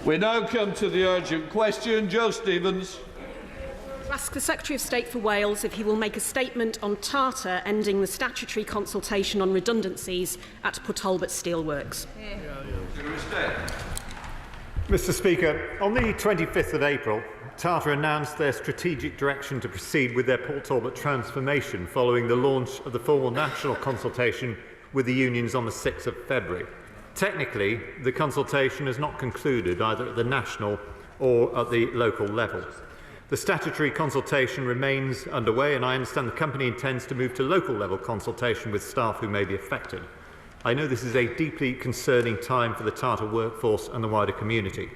We now come to the urgent question. Jo Stevens. Ask the Secretary of State for Wales if he will make a statement on Tata ending the statutory consultation on redundancies at Talbot Steelworks. Mr. Speaker, on the 25th of April, Tata announced their strategic direction to proceed with their Port Talbot transformation following the launch of the formal national consultation with the unions on the 6th of February. Technically, the consultation has not concluded either at the national or at the local level. The statutory consultation remains underway, and I understand the company intends to move to local level consultation with staff who may be affected. I know this is a deeply concerning time for the Tata workforce and the wider community.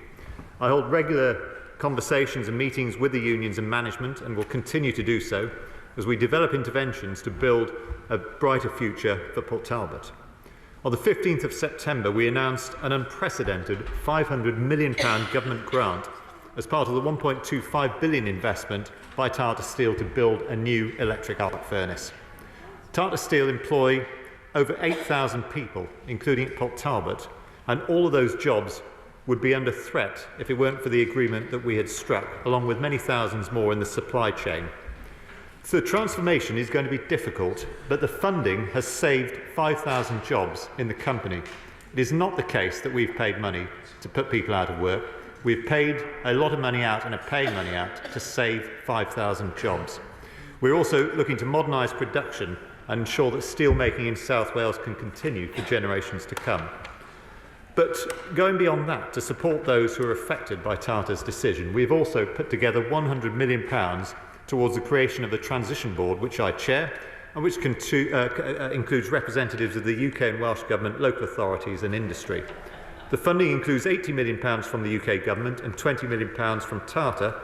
I hold regular conversations and meetings with the unions and management, and will continue to do so as we develop interventions to build a brighter future for Port Talbot. On the 15th of September, we announced an unprecedented £500 million government grant as part of the £1.25 billion investment by Tata Steel to build a new electric arc furnace. Tata Steel employ over 8,000 people, including at Port Talbot, and all of those jobs would be under threat if it weren't for the agreement that we had struck, along with many thousands more in the supply chain. So the transformation is going to be difficult, but the funding has saved 5,000 jobs in the company. It is not the case that we've paid money to put people out of work. We've paid a lot of money out and are paying money out to save 5,000 jobs. We're also looking to modernise production and ensure that steel making in South Wales can continue for generations to come. But going beyond that, to support those who are affected by Tata's decision, we've also put together £100 million towards the creation of the Transition Board, which I chair, and which includes representatives of the UK and Welsh Government, local authorities and industry. The funding includes £80 million from the UK Government and £20 million from Tata,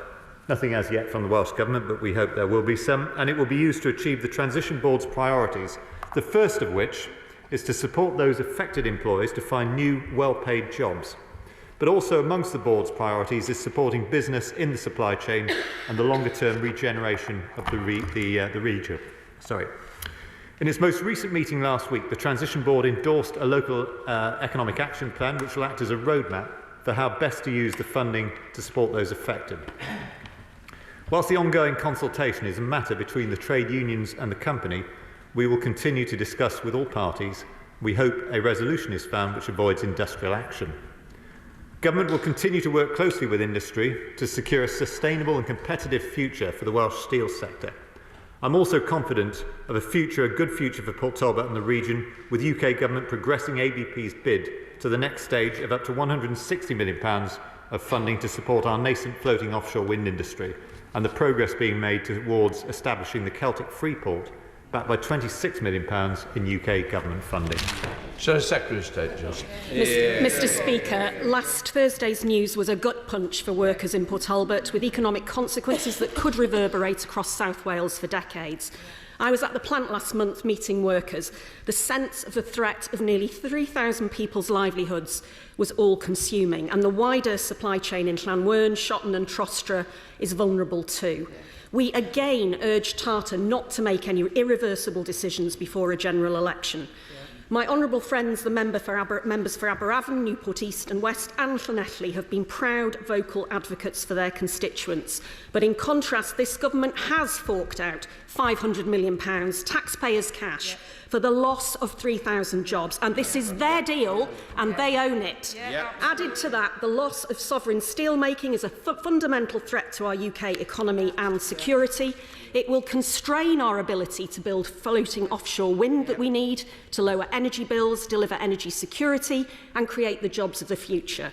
nothing as yet from the Welsh Government, but we hope there will be some, and it will be used to achieve the Transition Board's priorities, the first of which is to support those affected employees to find new, well-paid jobs. But also amongst the Board's priorities is supporting business in the supply chain and the longer-term regeneration of the region. In its most recent meeting last week, the Transition Board endorsed a local economic action plan which will act as a roadmap for how best to use the funding to support those affected. Whilst the ongoing consultation is a matter between the trade unions and the company, we will continue to discuss with all parties. We hope a resolution is found which avoids industrial action. Government will continue to work closely with industry to secure a sustainable and competitive future for the Welsh steel sector. I'm also confident of a good future for Port Talbot and the region, with UK Government progressing ABP's bid to the next stage of up to £160 million of funding to support our nascent floating offshore wind industry, and the progress being made towards establishing the Celtic Freeport, backed by £26 million in UK Government funding. Secretary of State, Mr. Speaker, last Thursday's news was a gut punch for workers in Port Talbot, with economic consequences that could reverberate across South Wales for decades. I was at the plant last month meeting workers. The sense of the threat of nearly 3,000 people's livelihoods was all-consuming, and the wider supply chain in Llanwern, Shotton and Trostre is vulnerable too. We again urge Tata not to make any irreversible decisions before a general election. My honourable friends, the members for Aberavon, Newport East and West and Llanelli have been proud vocal advocates for their constituents. But in contrast, this government has forked out £500 million, taxpayers' cash, for the loss of 3,000 jobs. And this is their deal and they own it. Added to that, the loss of sovereign steelmaking is a fundamental threat to our UK economy and security. It will constrain our ability to build floating offshore wind that we need to lower energy bills, deliver energy security and create the jobs of the future.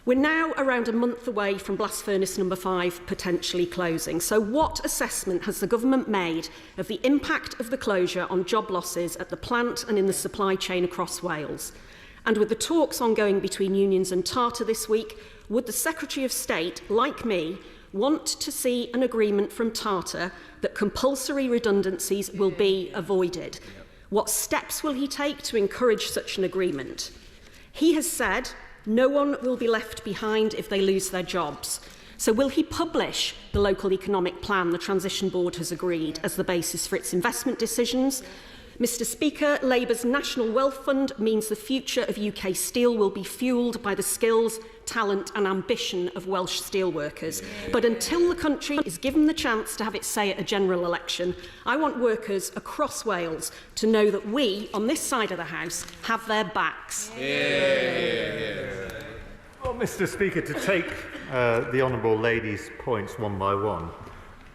We're now around a month away from Blast Furnace number 5 potentially closing. So what assessment has the government made of the impact of the closure on job losses at the plant and in the supply chain across Wales? And with the talks ongoing between unions and Tata this week, would the Secretary of State, like me, want to see an agreement from Tata that compulsory redundancies will be avoided? What steps will he take to encourage such an agreement? He has said no one will be left behind if they lose their jobs. So will he publish the local economic plan the Transition Board has agreed as the basis for its investment decisions? Mr Speaker, Labour's National Wealth Fund means the future of UK steel will be fuelled by the skills, talent and ambition of Welsh steelworkers. But until the country is given the chance to have its say at a general election, I want workers across Wales to know that we, on this side of the House, have their backs. Well, Mr Speaker, to take the Honourable Lady's points one by one,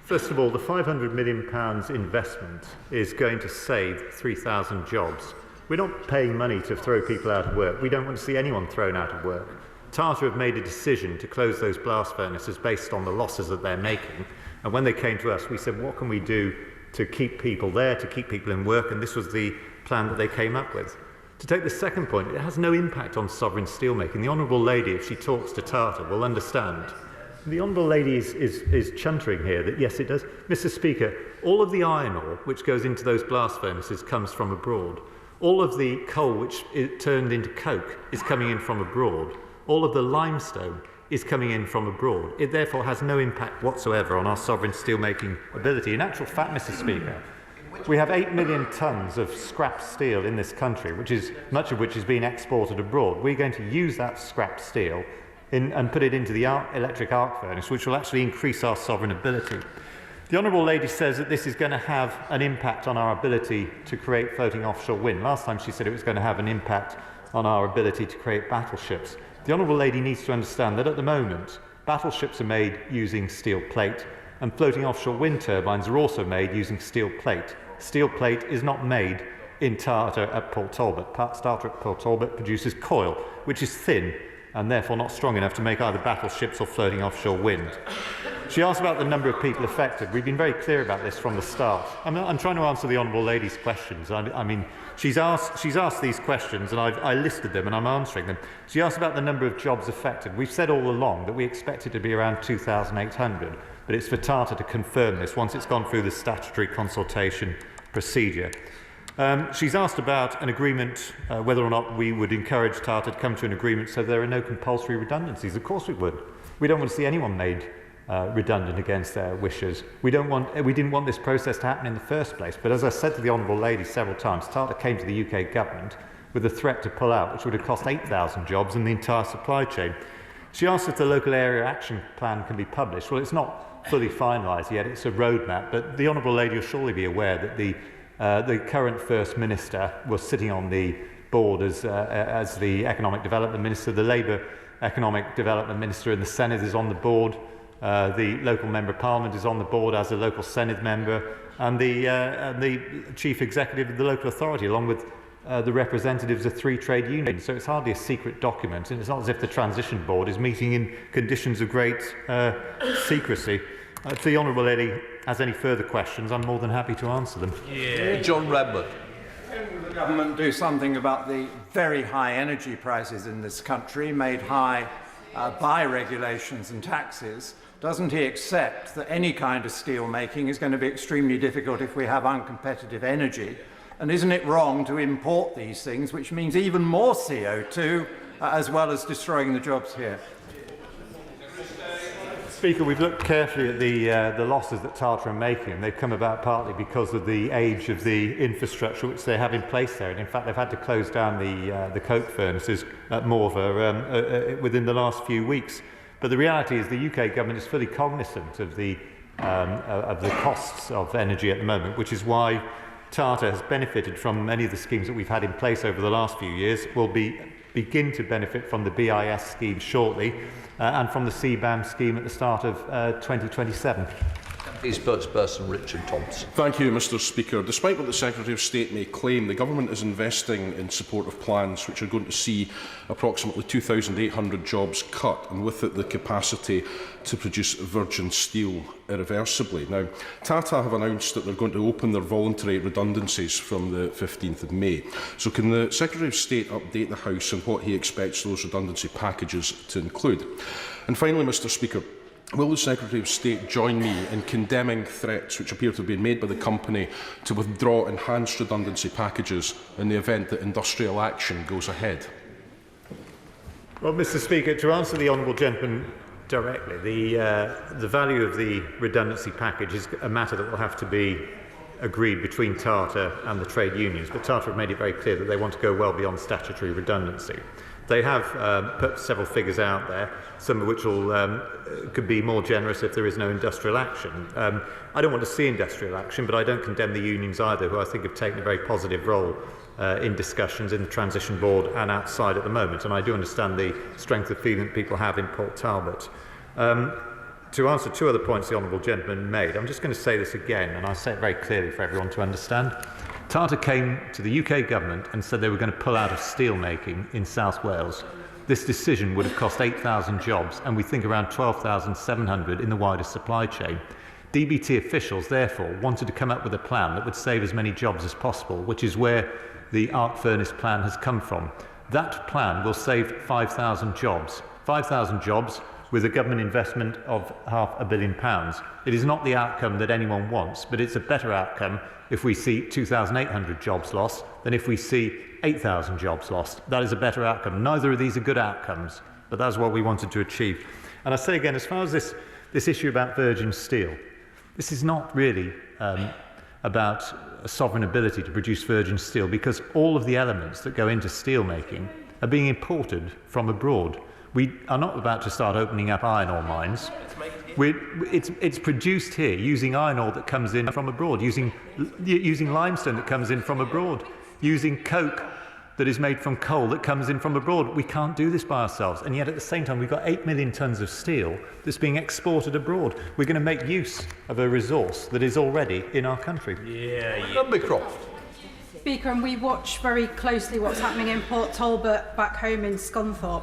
first of all, the £500 million investment is going to save 3,000 jobs. We're not paying money to throw people out of work. We don't want to see anyone thrown out of work. Tata have made a decision to close those blast furnaces based on the losses that they're making. And when they came to us, we said, what can we do to keep people there, to keep people in work? And this was the plan that they came up with. To take the second point, it has no impact on sovereign steelmaking. The Honourable Lady, if she talks to Tata, will understand. The Honourable Lady is chuntering here that, yes, it does. Mr Speaker, all of the iron ore which goes into those blast furnaces comes from abroad. All of the coal which is turned into coke is coming in from abroad. All of the limestone is coming in from abroad. It therefore has no impact whatsoever on our sovereign steelmaking ability. In actual fact, Mr Speaker, we have 8 million tonnes of scrap steel in this country, much of which is being exported abroad. We're going to use that scrap steel and put it into the electric arc furnace, which will actually increase our sovereign ability. The Honourable Lady says that this is going to have an impact on our ability to create floating offshore wind. Last time she said it was going to have an impact on our ability to create battleships. The Honourable Lady needs to understand that at the moment, battleships are made using steel plate, and floating offshore wind turbines are also made using steel plate. Steel plate is not made in Tata at Port Talbot. Tata at Port Talbot produces coil, which is thin and therefore not strong enough to make either battleships or floating offshore wind. She asked about the number of people affected. We've been very clear about this from the start. I'm trying to answer the Honourable Lady's questions. I mean, she's asked these questions, and I listed them, and I'm answering them. She asked about the number of jobs affected. We've said all along that we expect it to be around 2,800, but it's for Tata to confirm this once it's gone through the statutory consultation procedure. She's asked about an agreement, whether or not we would encourage Tata to come to an agreement so there are no compulsory redundancies. Of course we would. We don't want to see anyone made redundant against their wishes. We didn't want this process to happen in the first place. But as I said to the Honourable Lady several times, Tata came to the UK government with a threat to pull out, which would have cost 8,000 jobs in the entire supply chain. She asked if the local area action plan can be published. Well, it's not fully finalised yet. It's a roadmap. But the Honourable Lady will surely be aware that the current First Minister was sitting on the board as the Economic Development Minister. The Labour Economic Development Minister in the Senedd is on the board. The local Member of Parliament is on the board as a local Senedd member. And the Chief Executive of the local authority, along with the representatives of 3 trade unions. So it's hardly a secret document, and it's not as if the Transition Board is meeting in conditions of great secrecy. If the Honourable Lady has any further questions, I'm more than happy to answer them. John Redmond. Can the government do something about the very high energy prices in this country, made high by regulations and taxes? Doesn't he accept that any kind of steel making is going to be extremely difficult if we have uncompetitive energy? And isn't it wrong to import these things, which means even more CO2, as well as destroying the jobs here? Speaker, we've looked carefully at the losses that Tata are making, and they've come about partly because of the age of the infrastructure which they have in place there. And in fact, they've had to close down the coke furnaces at Morva within the last few weeks. But the reality is the UK government is fully cognizant of the costs of energy at the moment, which is why Tata has benefited from many of the schemes that we've had in place over the last few years. Will begin to benefit from the BIS scheme shortly, and from the CBAM scheme at the start of 2027. Please, spokesperson Richard Thompson. Thank you, Mr Speaker. Despite what the Secretary of State may claim, the Government is investing in support of plans which are going to see approximately 2,800 jobs cut, and with it the capacity to produce virgin steel irreversibly. Now, Tata have announced that they're going to open their voluntary redundancies from the 15th of May. So can the Secretary of State update the House on what he expects those redundancy packages to include? And finally, Mr Speaker, will the Secretary of State join me in condemning threats which appear to have been made by the company to withdraw enhanced redundancy packages in the event that industrial action goes ahead? Well, Mr Speaker, to answer the honourable gentleman directly, the value of the redundancy package is a matter that will have to be agreed between Tata and the trade unions, but Tata have made it very clear that they want to go well beyond statutory redundancy. They have put several figures out there, some of which could be more generous if there is no industrial action. I don't want to see industrial action, but I don't condemn the unions either, who I think have taken a very positive role in discussions in the transition board and outside at the moment, and I do understand the strength of feeling that people have in Port Talbot. To answer two other points the honourable gentleman made, I'm just going to say this again, and I say it very clearly for everyone to understand. Tata came to the UK government and said they were going to pull out of steel making in South Wales. This decision would have cost 8,000 jobs, and we think around 12,700 in the wider supply chain. DBT officials, therefore, wanted to come up with a plan that would save as many jobs as possible, which is where the arc furnace plan has come from. That plan will save 5,000 jobs. 5,000 jobs with a government investment of £500 million. It is not the outcome that anyone wants, but it's a better outcome if we see 2,800 jobs lost than if we see 8,000 jobs lost. That is a better outcome. Neither of these are good outcomes, but that's what we wanted to achieve. And I say again, as far as this issue about virgin steel, this is not really about a sovereign ability to produce virgin steel, because all of the elements that go into steel making are being imported from abroad. We are not about to start opening up iron ore mines. It's produced here using iron ore that comes in from abroad, using limestone that comes in from abroad, using coke that is made from coal that comes in from abroad. We can't do this by ourselves, and yet at the same time we've got 8 million tonnes of steel that's being exported abroad. We're going to make use of a resource that is already in our country. Lumbercroft. Speaker, and we watch very closely what's happening in Port Talbot back home in Scunthorpe.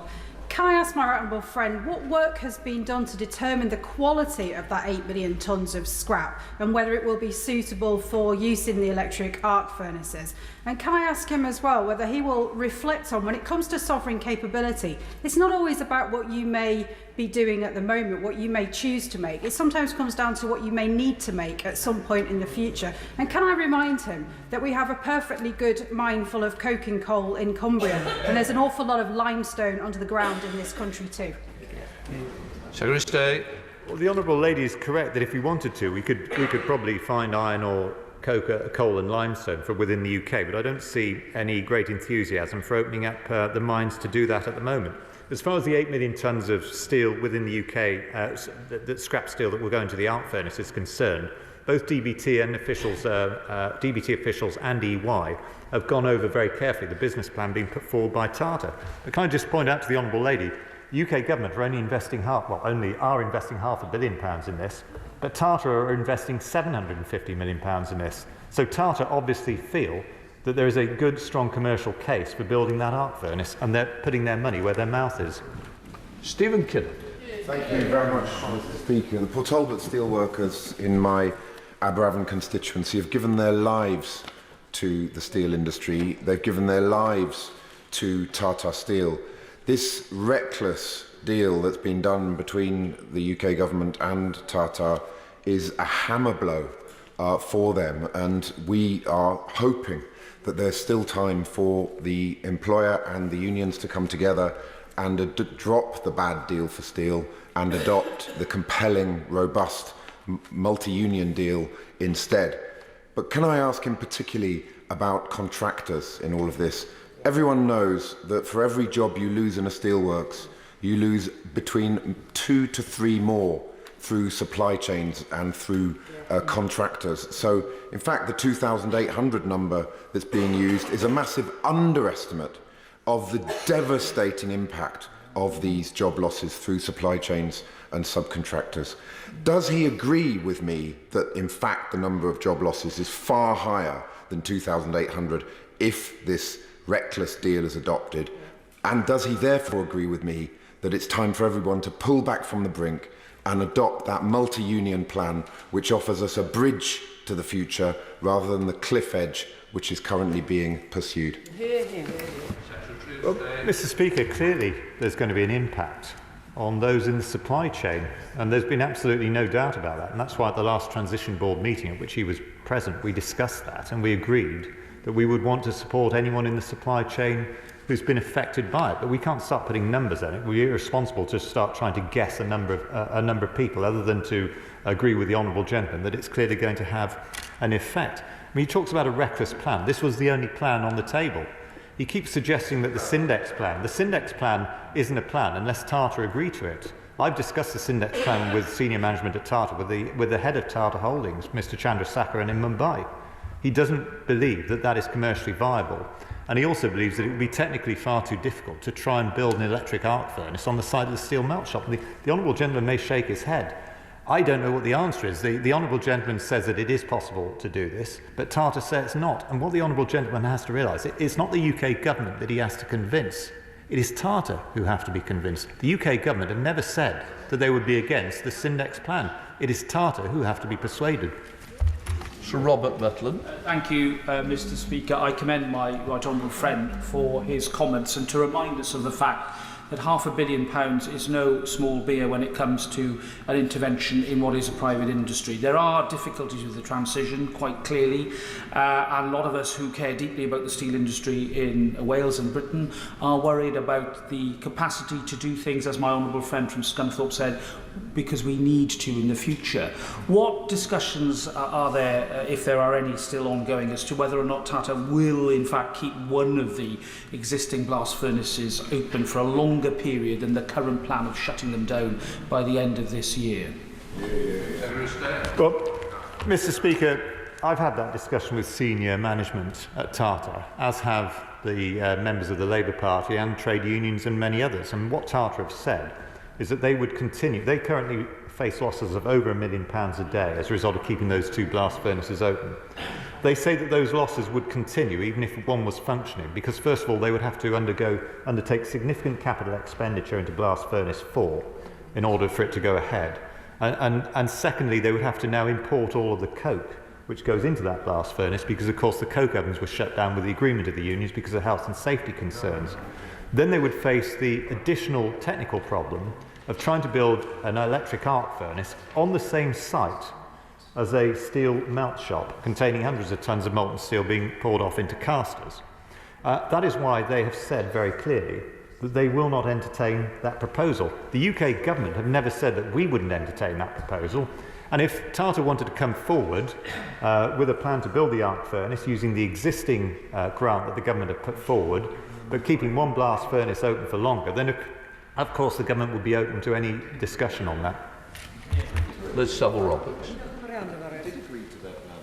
Can I ask my right honourable friend, what work has been done to determine the quality of that 8 million tonnes of scrap and whether it will be suitable for use in the electric arc furnaces? And can I ask him as well whether he will reflect on, when it comes to sovereign capability, it's not always about what you may be doing at the moment, what you may choose to make. It sometimes comes down to what you may need to make at some point in the future. And can I remind him that we have a perfectly good mine full of coking coal in Cumbria, and there's an awful lot of limestone under the ground in this country too. Secretary of State. Well, the honourable lady is correct that if we wanted to, we could probably find iron ore, coal and limestone from within the UK, but I don't see any great enthusiasm for opening up the mines to do that at the moment. As far as the 8 million tonnes of steel within the UK, that scrap steel that will go into the arc furnace is concerned, both DBT officials and EY have gone over very carefully the business plan being put forward by Tata. But can I just point out to the honourable lady, the UK government are only investing £500 million in this, but Tata are investing £750 million in this. So Tata obviously feel that there is a good, strong commercial case for building that arc furnace, and they're putting their money where their mouth is. Stephen Kinnock. Thank you very much, Mr. Speaker. The Port Talbot steelworkers in my Aberavon constituency have given their lives to the steel industry. They've given their lives to Tata Steel. This reckless deal that's been done between the UK government and Tata is a hammer blow for them, and we are hoping that there's still time for the employer and the unions to come together and drop the bad deal for steel and adopt the compelling, robust, multi-union deal instead. But can I ask him particularly about contractors in all of this? Everyone knows that for every job you lose in a steelworks, you lose between 2 to 3 more through supply chains and through contractors. So, in fact, the 2,800 number that's being used is a massive underestimate of the devastating impact of these job losses through supply chains and subcontractors. Does he agree with me that, in fact, the number of job losses is far higher than 2,800 if this reckless deal is adopted? And does he therefore agree with me that it's time for everyone to pull back from the brink and adopt that multi-union plan which offers us a bridge to the future rather than the cliff edge which is currently being pursued? Well, Mr. Speaker, clearly there's going to be an impact on those in the supply chain, and there's been absolutely no doubt about that, and that's why at the last transition board meeting at which he was present we discussed that, and we agreed that we would want to support anyone in the supply chain who's been affected by it. But we can't start putting numbers on it. We're irresponsible to start trying to guess a number of people, other than to agree with the honourable gentleman that it's clearly going to have an effect. I mean, he talks about a reckless plan. This was the only plan on the table. He keeps suggesting that the Syndex plan isn't a plan unless Tata agree to it. I've discussed the Syndex plan with senior management at Tata, with the head of Tata Holdings, Mr. Chandrasekaran in Mumbai. He doesn't believe that that is commercially viable. And he also believes that it would be technically far too difficult to try and build an electric arc furnace on the side of the steel melt shop. The Honourable Gentleman may shake his head. I don't know what the answer is. The Honourable Gentleman says that it is possible to do this, but Tata says it's not. And what the Honourable Gentleman has to realise, it's not the UK government that he has to convince. It is Tata who have to be convinced. The UK government have never said that they would be against the Syndex plan. It is Tata who have to be persuaded. Sir Robert Butland. Thank you, Mr. Speaker. I commend my right honourable friend for his comments and to remind us of the fact that £500 million is no small beer when it comes to an intervention in what is a private industry. There are difficulties with the transition, quite clearly, and a lot of us who care deeply about the steel industry in Wales and Britain are worried about the capacity to do things, as my honourable friend from Scunthorpe said, because we need to in the future. What discussions are there, if there are any still ongoing, as to whether or not Tata will in fact keep one of the existing blast furnaces open for a longer period than the current plan of shutting them down by the end of this year? Well, Mr. Speaker, I've had that discussion with senior management at Tata, as have the members of the Labour Party and trade unions and many others. And what Tata have said is that they would continue. They currently face losses of over £1 million a day as a result of keeping those two blast furnaces open. They say that those losses would continue even if one was functioning, because first of all they would have to undertake significant capital expenditure into blast furnace 4 in order for it to go ahead. And secondly, they would have to now import all of the coke which goes into that blast furnace, because of course the coke ovens were shut down with the agreement of the unions because of health and safety concerns. Then they would face the additional technical problem of trying to build an electric arc furnace on the same site as a steel melt shop containing hundreds of tons of molten steel being poured off into casters. That is why they have said very clearly that they will not entertain that proposal. The UK government have never said that we wouldn't entertain that proposal. And if Tata wanted to come forward with a plan to build the arc furnace using the existing grant that the government have put forward, but keeping one blast furnace open for longer, then of course the government would be open to any discussion on that. Liz Saville-Roberts.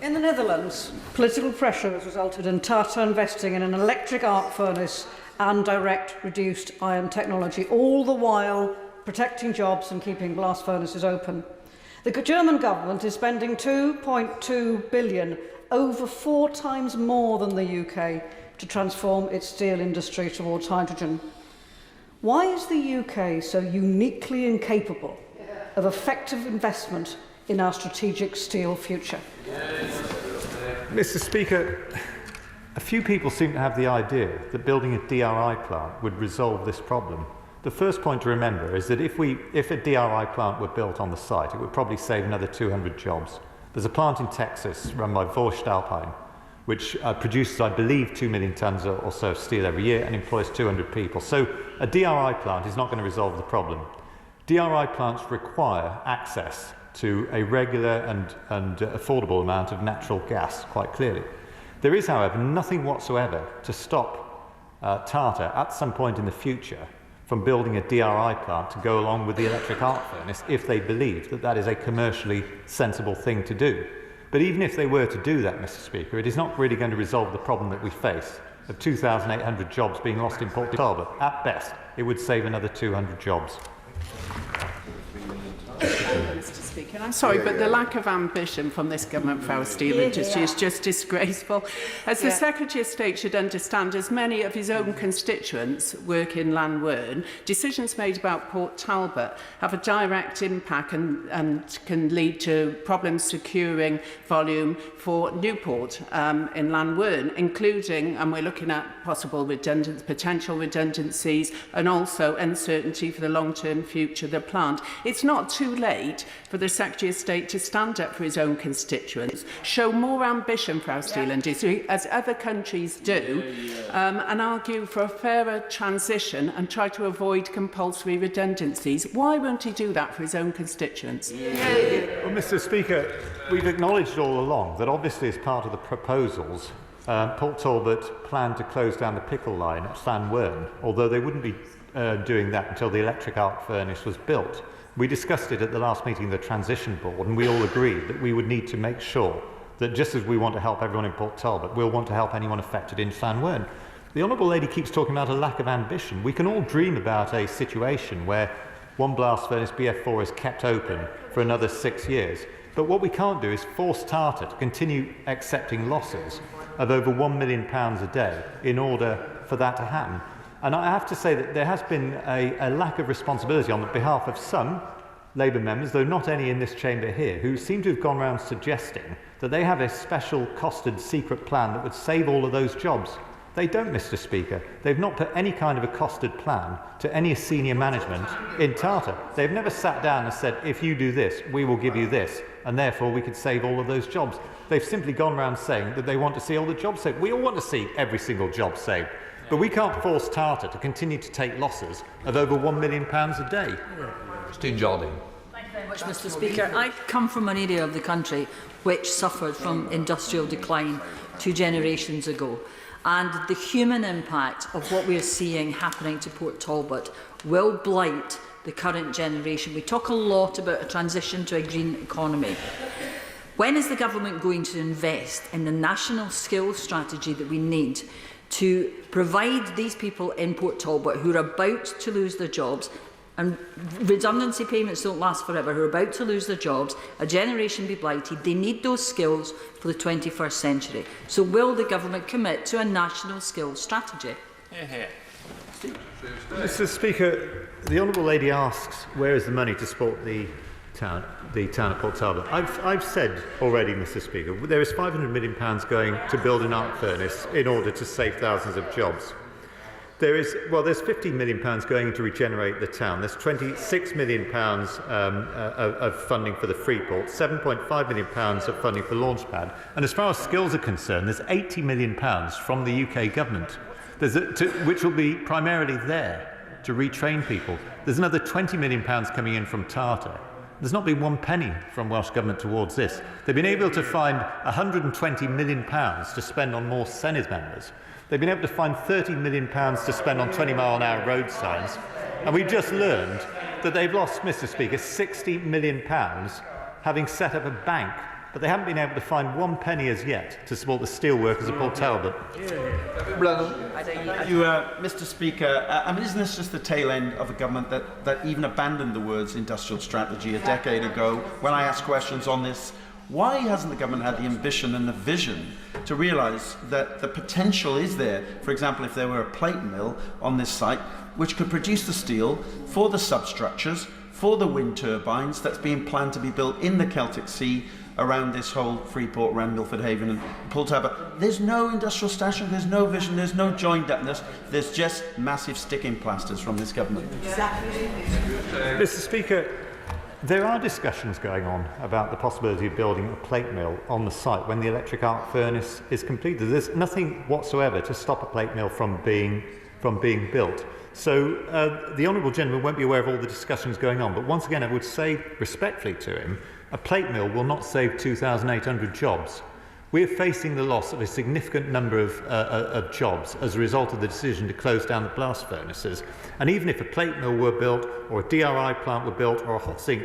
In the Netherlands, political pressure has resulted in Tata investing in an electric arc furnace and direct reduced iron technology, all the while protecting jobs and keeping blast furnaces open. The German government is spending £2.2 billion, over 4 times more than the UK, to transform its steel industry towards hydrogen. Why is the UK so uniquely incapable of effective investment in our strategic steel future? Mr. Speaker, a few people seem to have the idea that building a DRI plant would resolve this problem. The first point to remember is that if a DRI plant were built on the site, it would probably save another 200 jobs. There's a plant in Texas run by Vorstalpine, which produces, I believe, 2 million tonnes or so of steel every year and employs 200 people. So a DRI plant is not going to resolve the problem. DRI plants require access to a regular and affordable amount of natural gas, quite clearly. There is, however, nothing whatsoever to stop Tata at some point in the future from building a DRI plant to go along with the electric arc furnace if they believe that that is a commercially sensible thing to do. But even if they were to do that, Mr. Speaker, it is not really going to resolve the problem that we face of 2,800 jobs being lost in Port Talbot. At best, it would save another 200 jobs. Mr. Speaker, I'm sorry, but the lack of ambition from this government for our steel industry is just disgraceful. As the Secretary of State should understand, as many of his own constituents work in Llanwern, decisions made about Port Talbot have a direct impact and can lead to problems securing volume for Newport in Llanwern, including, and we're looking at possible potential redundancies and also uncertainty for the long-term future of the plant. It's not too late for the the Secretary of State to stand up for his own constituents, show more ambition for our steel industry, as other countries do, and argue for a fairer transition and try to avoid compulsory redundancies. Why won't he do that for his own constituents? Well, Mr. Speaker, we've acknowledged all along that obviously as part of the proposals, Port Talbot planned to close down the pickle line at Llanwern, although they wouldn't be doing that until the electric arc furnace was built. We discussed it at the last meeting of the Transition Board, and we all agreed that we would need to make sure that just as we want to help everyone in Port Talbot, we'll want to help anyone affected in Llanwern. The Honourable Lady keeps talking about a lack of ambition. We can all dream about a situation where one blast furnace, BF4, is kept open for another 6 years. But what we can't do is force Tata to continue accepting losses of over £1 million a day in order for that to happen. And I have to say that there has been a lack of responsibility on the behalf of some Labour members, though not any in this chamber here, who seem to have gone around suggesting that they have a special costed secret plan that would save all of those jobs. They don't, Mr. Speaker. They've not put any kind of a costed plan to any senior management in Tata. They've never sat down and said, if you do this, we will give you this, and therefore we could save all of those jobs. They've simply gone around saying that they want to see all the jobs saved. We all want to see every single job saved. But we can't force Tata to continue to take losses of over £1 million a day. Christine Jardine. Thank you very much, Mr. Speaker. I come from an area of the country which suffered from industrial decline 2 generations ago. And the human impact of what we are seeing happening to Port Talbot will blight the current generation. We talk a lot about a transition to a green economy. When is the government going to invest in the national skills strategy that we need to provide these people in Port Talbot who are about to lose their jobs, and redundancy payments don't last forever, who are about to lose their jobs, a generation be blighted? They need those skills for the 21st century. So will the government commit to a national skills strategy? Mr. Speaker, the Honourable Lady asks, where is the money to support the town of Port Talbot? I've said already, Mr. Speaker, there is £500 million going to build an arc furnace in order to save thousands of jobs. There's £15 million going to regenerate the town. There's £26 million of funding for the Freeport, £7.5 million of funding for Launchpad. And as far as skills are concerned, there's £80 million from the UK government, which will be primarily there to retrain people. There's another £20 million coming in from Tata. There's not been one penny from Welsh Government towards this. They've been able to find £120 million to spend on more Senedd members. They've been able to find £30 million to spend on 20-mile-an-hour road signs. And we've just learned that they've lost, Mr. Speaker, £60 million having set up a bank, but they haven't been able to find one penny as yet to support the steelworkers of Port Talbot. Thank you, Mr. Speaker. Isn't this just the tail end of a government that even abandoned the words industrial strategy a decade ago? When I asked questions on this, why hasn't the government had the ambition and the vision to realise that the potential is there? For example, if there were a plate mill on this site which could produce the steel for the substructures, for the wind turbines that's being planned to be built in the Celtic Sea around this whole Freeport, around Milford Haven and Port Talbot. There's no industrial strategy, there's no vision, there's no joined upness, there's just massive sticking plasters from this government. Mr. Speaker, there are discussions going on about the possibility of building a plate mill on the site when the electric arc furnace is completed. There's nothing whatsoever to stop a plate mill from being built. So the Honourable Gentleman won't be aware of all the discussions going on, but once again I would say respectfully to him, a plate mill will not save 2,800 jobs. We are facing the loss of a significant number of jobs as a result of the decision to close down the blast furnaces. And even if a plate mill were built, or a DRI plant were built, or a hot sink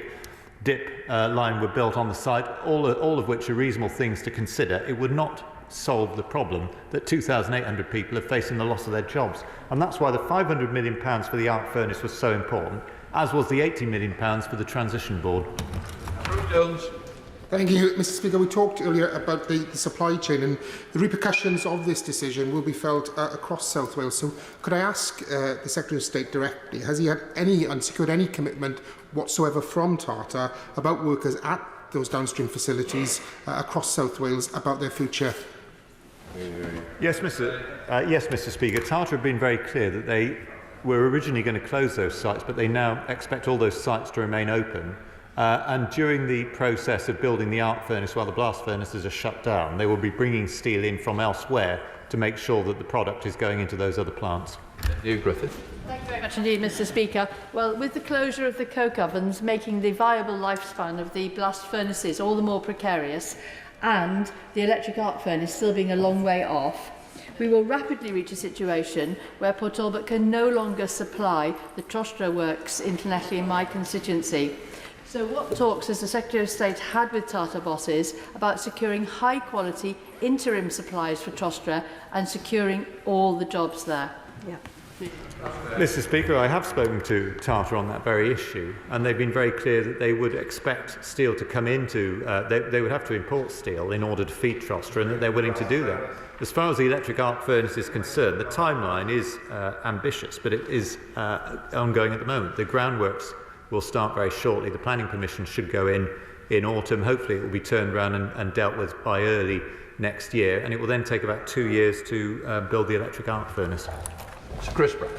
dip line were built on the site, all of which are reasonable things to consider, it would not solve the problem that 2,800 people are facing the loss of their jobs. And that's why the £500 million for the arc furnace was so important, as was the £80 million for the Transition Board. Jones. Thank you, Mr. Speaker. We talked earlier about the supply chain, and the repercussions of this decision will be felt across South Wales. So could I ask the Secretary of State directly, has he had secured any commitment whatsoever from Tata about workers at those downstream facilities across South Wales about their future? Yes, Mr. Speaker. Tata have been very clear that they were originally going to close those sites, but they now expect all those sites to remain open And during the process of building the arc furnace while the blast furnaces are shut down, they will be bringing steel in from elsewhere to make sure that the product is going into those other plants. Griffith. Thank you very much indeed, Mr. Speaker. Well, with the closure of the coke ovens making the viable lifespan of the blast furnaces all the more precarious, and the electric arc furnace still being a long way off, we will rapidly reach a situation where Port Talbot can no longer supply the Trostre works internationally in my constituency. So what talks has the Secretary of State had with Tata bosses about securing high-quality interim supplies for Trostre and securing all the jobs there? Yeah. Mr. Speaker, I have spoken to Tata on that very issue, and they've been very clear that they would expect steel to come into, they would have to import steel in order to feed Trostre, and that they're willing to do that. As far as the electric arc furnace is concerned, the timeline is ambitious, but it is ongoing at the moment. The groundworks will start very shortly. The planning permission should go in autumn. Hopefully it will be turned around and dealt with by early next year, and it will then take about 2 years to build the electric arc furnace. Chris Brown.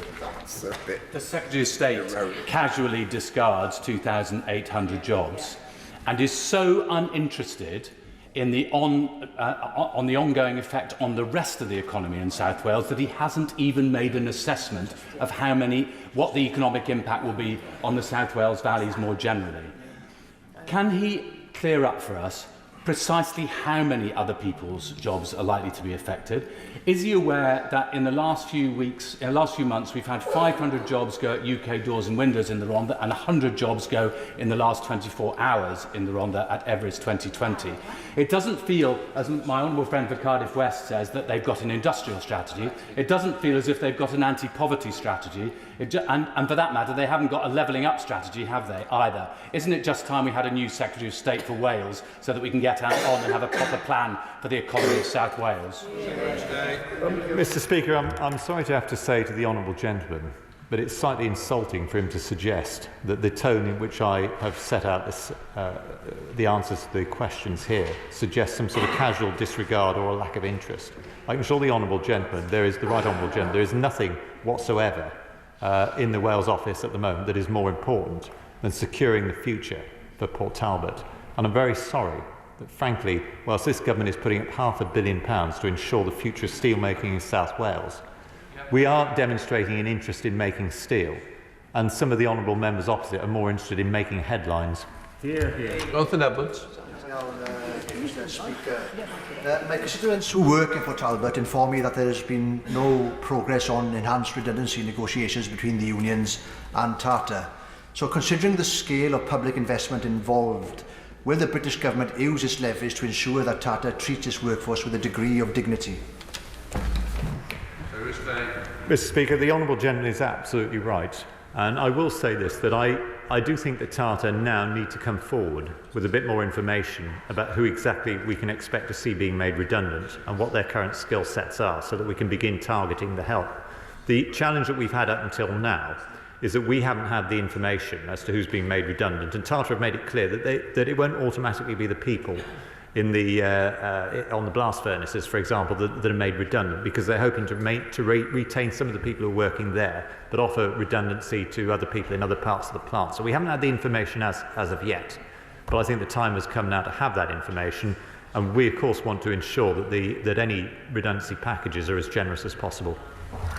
The Secretary of State casually discards 2,800 jobs and is so uninterested in the ongoing effect on the rest of the economy in South Wales that he hasn't even made an assessment of what the economic impact will be on the South Wales valleys more generally. Can he clear up for us precisely how many other people's jobs are likely to be affected? Is he aware that in the last few months, we've had 500 jobs go at UK Doors and Windows in the Rhondda and 100 jobs go in the last 24 hours in the Rhondda at Everest 2020? It doesn't feel, as my honourable friend for Cardiff West says, that they've got an industrial strategy. It doesn't feel as if they've got an anti-poverty strategy. And for that matter, they haven't got a levelling up strategy, have they, either? Isn't it just time we had a new Secretary of State for Wales so that we can get on and have a proper plan for the economy of South Wales? Mr. Speaker, I'm sorry to have to say to the honourable gentleman, but it's slightly insulting for him to suggest that the tone in which I have set out the answers to the questions here suggests some sort of casual disregard or a lack of interest. I can assure the honourable gentleman, the right honourable gentleman, there is nothing whatsoever in the Wales office at the moment that is more important than securing the future for Port Talbot. And I'm very sorry that, frankly, whilst this government is putting up £500 million to ensure the future of steelmaking in South Wales, we are demonstrating an interest in making steel, and some of the honourable members opposite are more interested in making headlines. Jonathan Edwards. Mr. Speaker, my constituents who work in Port Talbot inform me that there has been no progress on enhanced redundancy negotiations between the unions and Tata. So, considering the scale of public investment involved, will the British government use its leverage to ensure that Tata treats its workforce with a degree of dignity? Mr. Speaker, the honourable gentleman is absolutely right. And I will say this, that I do think that Tata now need to come forward with a bit more information about who exactly we can expect to see being made redundant and what their current skill sets are, so that we can begin targeting the help. The challenge that we've had up until now is that we haven't had the information as to who's being made redundant, and Tata have made it clear that it won't automatically be the people in on the blast furnaces, for example, that are made redundant, because they're hoping to retain some of the people who are working there, but offer redundancy to other people in other parts of the plant. So we haven't had the information as of yet, but I think the time has come now to have that information, and we of course want to ensure that any redundancy packages are as generous as possible.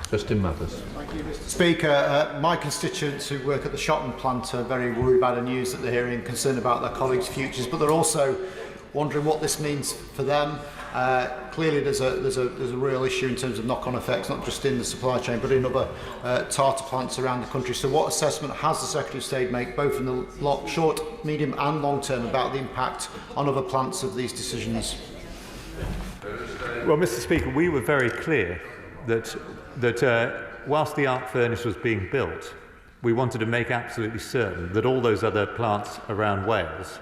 Justin Mathers. Thank you, Mr. Speaker. My constituents who work at the Shotton plant are very worried about the news that they're hearing, concerned about their colleagues' futures, but they're also wondering what this means for them. Clearly there's a real issue in terms of knock-on effects, not just in the supply chain but in other Tata plants around the country. So what assessment has the Secretary of State made, both in the short, medium and long term, about the impact on other plants of these decisions? Well, Mr. Speaker, we were very clear that whilst the arc furnace was being built, we wanted to make absolutely certain that all those other plants around Wales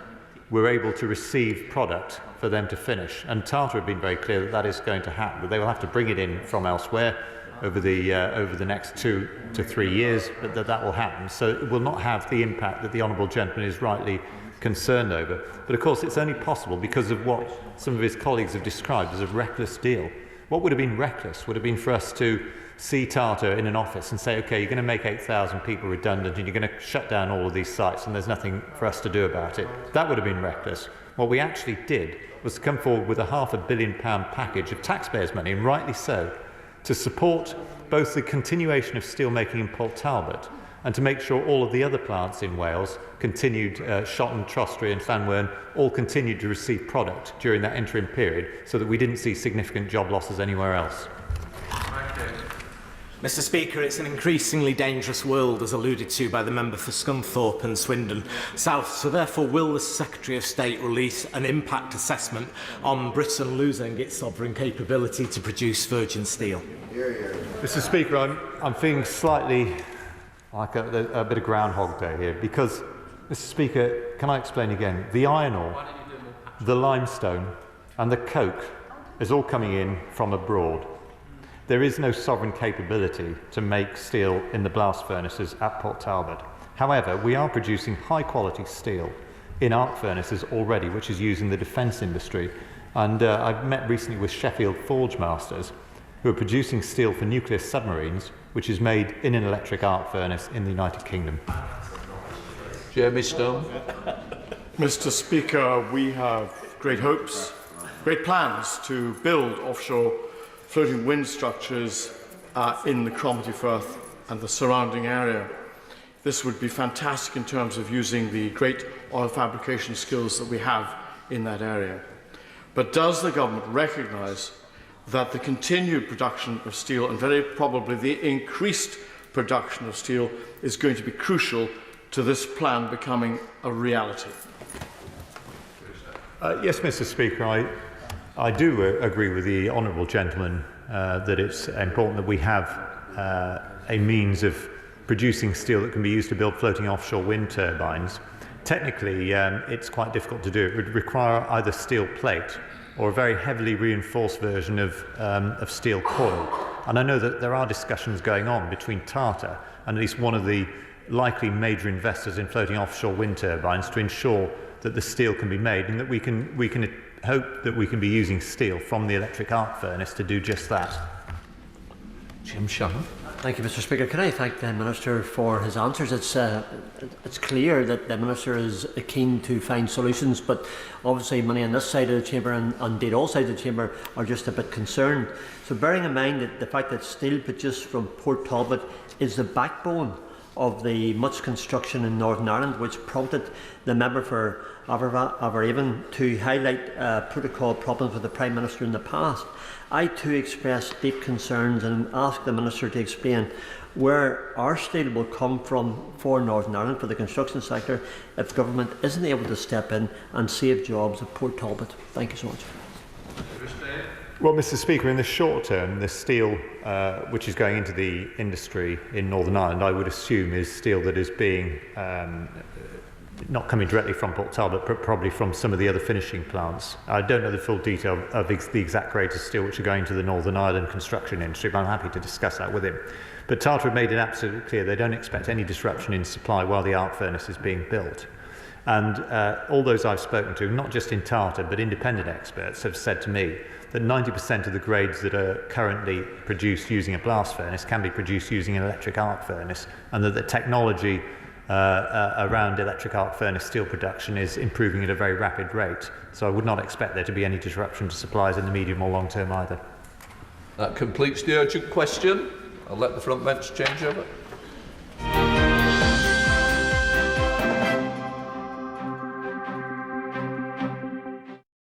were able to receive product for them to finish. And Tata have been very clear that that is going to happen, that they will have to bring it in from elsewhere over the next 2 to 3 years, but that will happen. So it will not have the impact that the honourable gentleman is rightly concerned over. But of course it's only possible because of what some of his colleagues have described as a reckless deal. What would have been reckless would have been for us to see Tata in an office and say, OK, you're going to make 8,000 people redundant and you're going to shut down all of these sites and there's nothing for us to do about it. That would have been reckless. What we actually did was to come forward with a £500 million package of taxpayers' money, and rightly so, to support both the continuation of steelmaking in Port Talbot and to make sure all of the other plants in Wales continued, Shotton, Trostry and Llanwern, all continued to receive product during that interim period so that we didn't see significant job losses anywhere else. Mr Speaker, it's an increasingly dangerous world, as alluded to by the member for Scunthorpe and Swindon South, so therefore will the Secretary of State release an impact assessment on Britain losing its sovereign capability to produce virgin steel? Mr Speaker, I'm feeling slightly like a bit of Groundhog Day here because, Mr Speaker, can I explain again? The iron ore, the limestone and the coke is all coming in from abroad. There is no sovereign capability to make steel in the blast furnaces at Port Talbot. However, we are producing high-quality steel in arc furnaces already, which is used in the defence industry. And I've met recently with Sheffield Forge Masters, who are producing steel for nuclear submarines, which is made in an electric arc furnace in the United Kingdom. Jeremy Stone. Mr Speaker, we have great hopes, great plans to build offshore floating wind structures in the Cromarty Firth and the surrounding area. This would be fantastic in terms of using the great oil fabrication skills that we have in that area. But does the government recognise that the continued production of steel, and very probably the increased production of steel, is going to be crucial to this plan becoming a reality? Yes, Mr Speaker, I do agree with the honourable gentleman that it's important that we have a means of producing steel that can be used to build floating offshore wind turbines. Technically, it's quite difficult to do. It would require either steel plate or a very heavily reinforced version of steel coil. And I know that there are discussions going on between Tata and at least one of the likely major investors in floating offshore wind turbines to ensure that the steel can be made and that we can hope that we can be using steel from the electric arc furnace to do just that. Jim Shannon. Thank you, Mr Speaker. Can I thank the Minister for his answers? It's clear that the Minister is keen to find solutions, but obviously many on this side of the chamber and indeed all sides of the chamber are just a bit concerned. So bearing in mind that the fact that steel produced from Port Talbot is the backbone of the much construction in Northern Ireland, which prompted the member for Aberavon to highlight protocol problems with the Prime Minister in the past, I too expressed deep concerns and asked the Minister to explain where our steel will come from for Northern Ireland, for the construction sector, if government isn't able to step in and save jobs at Port Talbot. Thank you so much. Well, Mr Speaker, in the short term, the steel which is going into the industry in Northern Ireland, I would assume is steel that is being not coming directly from Port Talbot, but probably from some of the other finishing plants. I don't know the full detail of the exact grades of steel which are going to the Northern Ireland construction industry, but I'm happy to discuss that with him. But Tata have made it absolutely clear they don't expect any disruption in supply while the arc furnace is being built. And all those I've spoken to, not just in Tata, but independent experts, have said to me that 90% of the grades that are currently produced using a blast furnace can be produced using an electric arc furnace, and that the technology around electric arc furnace steel production is improving at a very rapid rate. So I would not expect there to be any disruption to supplies in the medium or long term either. That completes the urgent question. I'll let the front bench change over.